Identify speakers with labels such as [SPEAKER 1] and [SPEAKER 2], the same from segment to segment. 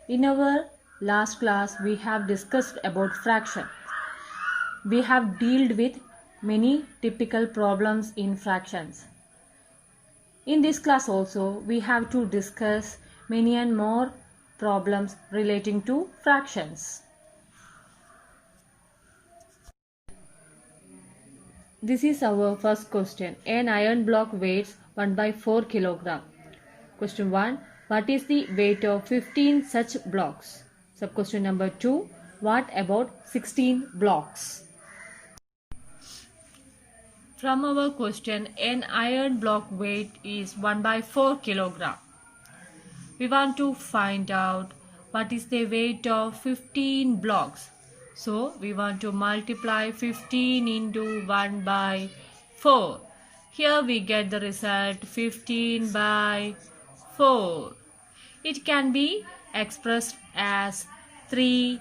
[SPEAKER 1] In our last class, we have discussed about fraction. We have dealt with many typical problems in fractions. In this class also, we have to discuss many and more problems relating to fractions. This is our first question. An iron block weighs 1 by 4 kilogram. Question 1. What is the weight of 15 such blocks? Sub-question number 2. What about 16 blocks? From our question, an iron block weight is 1 by 4 kilogram. We want to find out what is the weight of 15 blocks. So, we want to multiply 15 into 1 by 4. Here we get the result 15 by 4. It can be expressed as 3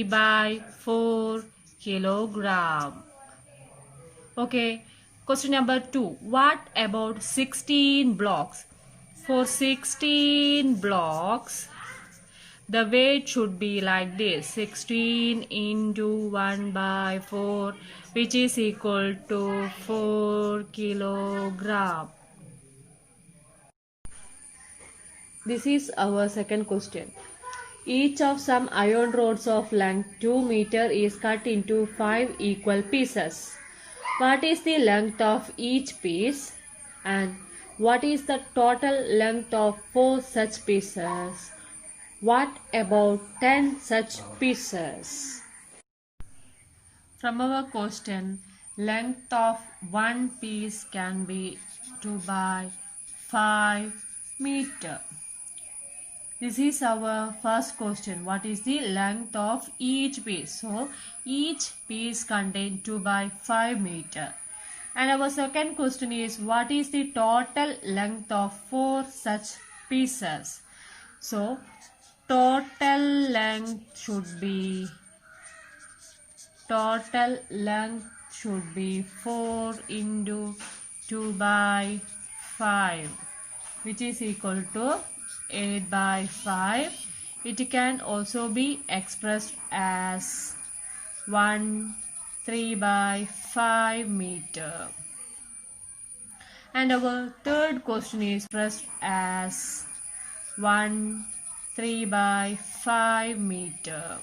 [SPEAKER 1] by 4 kilogram. Okay, question number 2. What about 16 blocks? For 16 blocks, the weight should be like this. 16 into 1 by 4, which is equal to 4 kilogram. This is our second question. Each of some iron rods of length 2 meter is cut into 5 equal pieces. What is the length of each piece? And what is the total length of 4 such pieces? What about 10 such pieces? From our question, length of one piece can be 2 by 5 meter. This is our first question. What is the length of each piece? So, each piece contains 2 by 5 meter. And our second question is, what is the total length of 4 such pieces? So, total length should be 4 into 2 by 5, which is equal to 8 by 5. It can also be expressed as 3 by 5 meter. And our third question is expressed as 3 by 5 meter.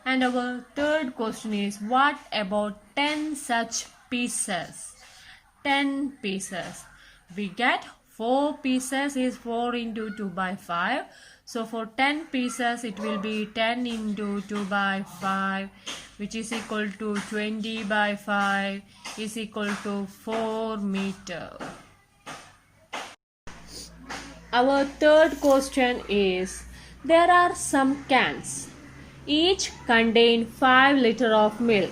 [SPEAKER 1] And our third question is, what about 10 such pieces? 10 pieces. We get 4 pieces is 4 into 2 by 5. So for 10 pieces it will be 10 into 2 by 5, which is equal to 20 by 5 is equal to 4 meter. Our third question is, there are some cans. Each contain 5 liters of milk.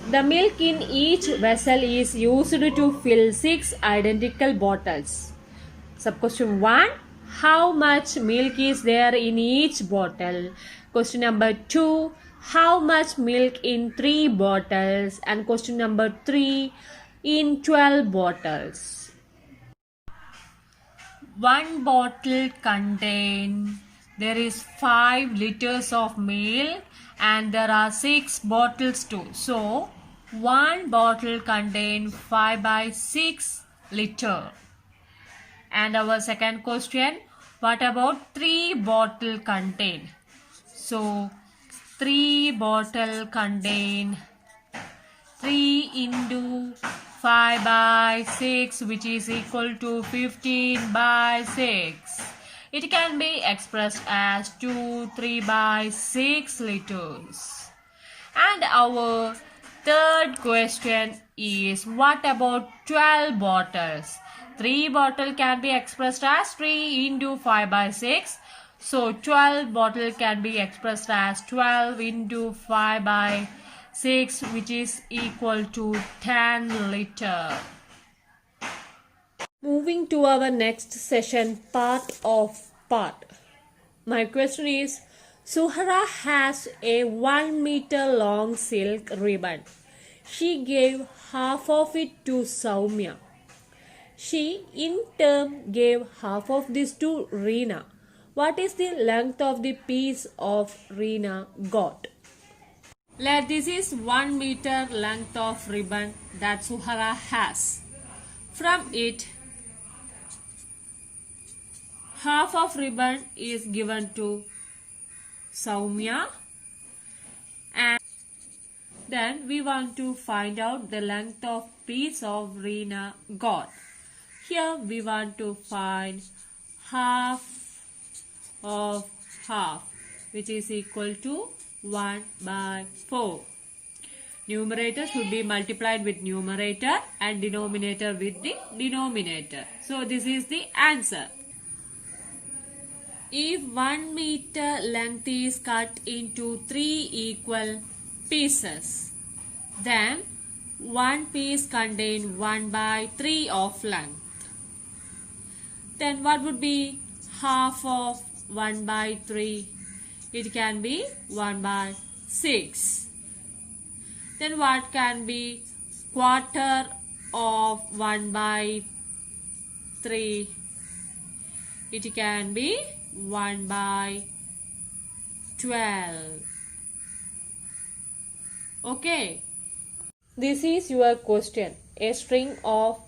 [SPEAKER 1] The milk in each vessel is used to fill 6 identical bottles. Sub-question 1. How much milk is there in each bottle? Question number 2. How much milk in 3 bottles? And question number 3. In 12 bottles. One bottle contains, there is 5 liters of milk and there are 6 bottles too. So, one bottle contains 5 by 6 liter. And our second question, what about 3 bottle contain? So, 3 bottle contain 3 into 5 by 6, which is equal to 15 by 6. It can be expressed as 3 by 6 liters. And our third question is, what about 12 bottles? 3 bottle can be expressed as 3 into 5 by 6. So 12 bottle can be expressed as 12 into 5 by 6, which is equal to 10 liter. Moving to our next session, part. My question is, Suhara has a 1 meter long silk ribbon. She gave half of it to Soumya. She in turn gave half of this to Reena. What is the length of the piece of Reena got? This is 1 meter length of ribbon that Suhara has. From it, half of ribbon is given to Soumya, and then we want to find out the length of piece of Reena got. Here we want to find half of half, which is equal to 1/4. Numerator should be multiplied with numerator and denominator with the denominator. So this is the answer. If 1 meter length is cut into 3 equal pieces, then one piece contains 1/3 of length. Then what would be half of 1/3? It can be 1/6. Then what can be quarter of 1/3? It can be 1/12. Okay. This is your question. A string of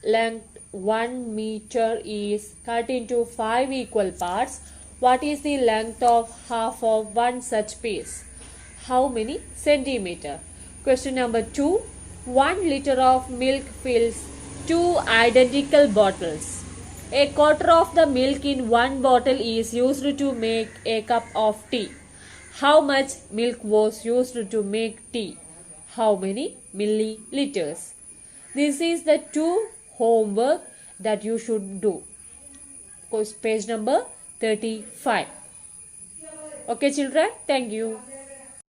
[SPEAKER 1] length 1 meter is cut into 5 equal parts. What is the length of half of one such piece? How many centimeter? Question number 2. 1 liter of milk fills 2 identical bottles. A quarter of the milk in one bottle is used to make a cup of tea. How much milk was used to make tea? How many milliliters? This is the 2 homework that you should do. Page number 35. Okay children, thank you.